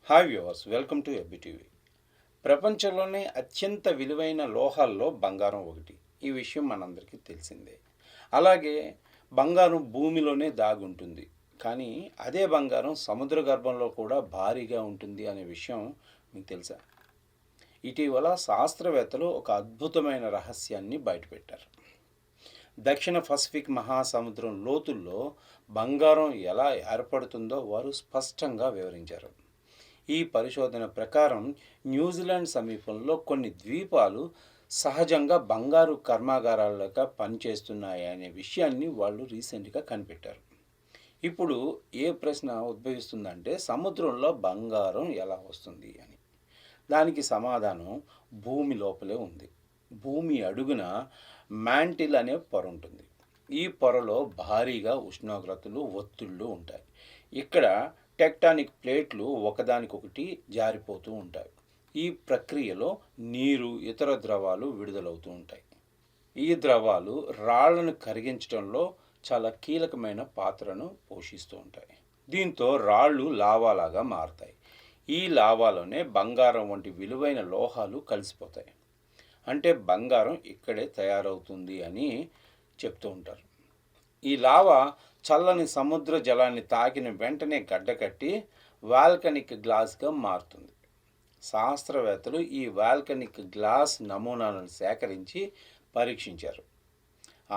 Hi viewers, welcome to ఎబ్బిటీవీ. ప్రపంచంలోనే అత్యంత విలువైన లోహాల్లో బంగారం ఒకటి. ఈ విషయం మనందరికీ తెలిసిందే. అలాగే బంగారం భూమిలోనే దాగుంటుంది. కానీ అదే బంగారం సముద్ర గర్భంలో కూడా భారీగా ఉంటుంది అనే విషయం మీకు తెలుసా? ఇటీవల శాస్త్రవేత్తలు ఒక అద్భుతమైన రహస్యాన్ని బయటపెట్టారు. దక్షిణ పసిఫిక్ మహాసముద్రం లోతుల్లో బంగారం ఎలా ఏర్పడుతుందో వారు స్పష్టంగా వివరించారు. ఈ పరిశోధన ప్రకారం న్యూజిలాండ్ సమీపంలో కొన్ని ద్వీపాలు సహజంగా బంగారు కర్మాగారాలుగా పనిచేస్తున్నాయి అనే విషయాన్ని వాళ్ళు రీసెంట్గా కనిపెట్టారు. ఇప్పుడు ఏ ప్రశ్న ఉద్భవిస్తుందంటే, సముద్రంలో బంగారం ఎలా వస్తుంది అని. దానికి సమాధానం భూమి లోపలే ఉంది. భూమి అడుగున మ్యాంటిల్ అనే పొర ఉంటుంది. ఈ పొరలో భారీగా ఉష్ణోగ్రతలు, ఒత్తిళ్ళు ఉంటాయి. ఇక్కడ టెక్టానిక్ ప్లేట్లు ఒకదానికొకటి జారిపోతూ ఉంటాయి. ఈ ప్రక్రియలో నీరు, ఇతర ద్రవాలు విడుదలవుతూ ఉంటాయి. ఈ ద్రవాలు రాళ్లను కరిగించడంలో చాలా కీలకమైన పాత్రను పోషిస్తూ ఉంటాయి. దీంతో రాళ్ళు లావాలాగా మారుతాయి. ఈ లావాలోనే బంగారం వంటి విలువైన లోహాలు కలిసిపోతాయి. అంటే బంగారం ఇక్కడే తయారవుతుంది అని చెప్తూ ఉంటారు. ఈ లావా చల్లని సముద్ర జలాన్ని తాకిన వెంటనే గడ్డకట్టి వాల్కనిక్ గ్లాస్గా మారుతుంది. శాస్త్రవేత్తలు ఈ వాల్కనిక్ గ్లాస్ నమూనాలను సేకరించి పరీక్షించారు.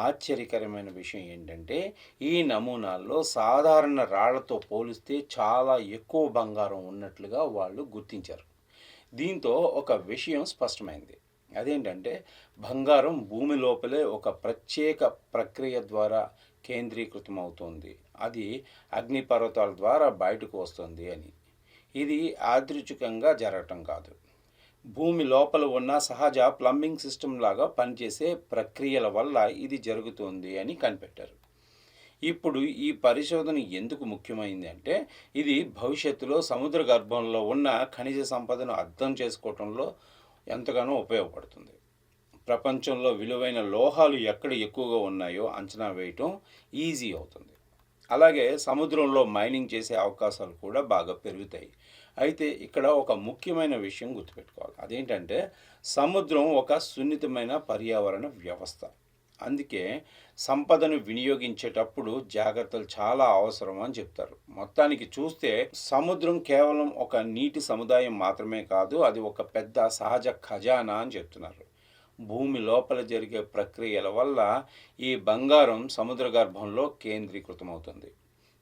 ఆశ్చర్యకరమైన విషయం ఏంటంటే, ఈ నమూనాల్లో సాధారణ రాళ్లతో పోలిస్తే చాలా ఎక్కువ బంగారం ఉన్నట్లుగా వాళ్ళు గుర్తించారు. దీంతో ఒక విషయం స్పష్టమైంది. అదేంటంటే, బంగారం భూమి లోపలే ఒక ప్రత్యేక ప్రక్రియ ద్వారా కేంద్రీకృతం అవుతుంది. అది అగ్నిపర్వతాల ద్వారా బయటకు వస్తుంది అని. ఇది యాదృచ్ఛికంగా జరగటం కాదు. భూమి లోపల ఉన్న సహజ ప్లంబింగ్ సిస్టమ్ లాగా పనిచేసే ప్రక్రియల వల్ల ఇది జరుగుతుంది అని కనిపెట్టారు. ఇప్పుడు ఈ పరిశోధన ఎందుకు ముఖ్యమైంది అంటే, ఇది భవిష్యత్తులో సముద్ర గర్భంలో ఉన్న ఖనిజ సంపదను అర్థం చేసుకోవటంలో ఎంతగానో ఉపయోగపడుతుంది. ప్రపంచంలో విలువైన లోహాలు ఎక్కడ ఎక్కువగా ఉన్నాయో అంచనా వేయటం ఈజీ అవుతుంది. అలాగే సముద్రంలో మైనింగ్ చేసే అవకాశాలు కూడా బాగా పెరుగుతాయి. అయితే ఇక్కడ ఒక ముఖ్యమైన విషయం గుర్తుపెట్టుకోవాలి. అదేంటంటే, సముద్రం ఒక సున్నితమైన పర్యావరణ వ్యవస్థ. అందుకే సంపదను వినియోగించేటప్పుడు జాగ్రత్తలు చాలా అవసరం అని చెప్తారు. మొత్తానికి చూస్తే సముద్రం కేవలం ఒక నీటి సముదాయం మాత్రమే కాదు, అది ఒక పెద్ద సహజ ఖజానా అని చెప్తున్నారు. భూమి లోపల జరిగే ప్రక్రియల వల్ల ఈ బంగారం సముద్ర గర్భంలో కేంద్రీకృతమవుతుంది.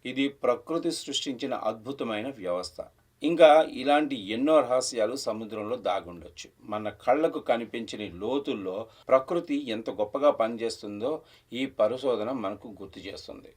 ఇది ప్రకృతి సృష్టించిన అద్భుతమైన వ్యవస్థ. ఇంకా ఇలాంటి ఎన్నో రహస్యాలు సముద్రంలో దాగుండొచ్చు. మన కళ్ళకు కనిపించని లోతుల్లో ప్రకృతి ఎంత గొప్పగా పనిచేస్తుందో ఈ పరిశోధన మనకు గుర్తు చేస్తుంది.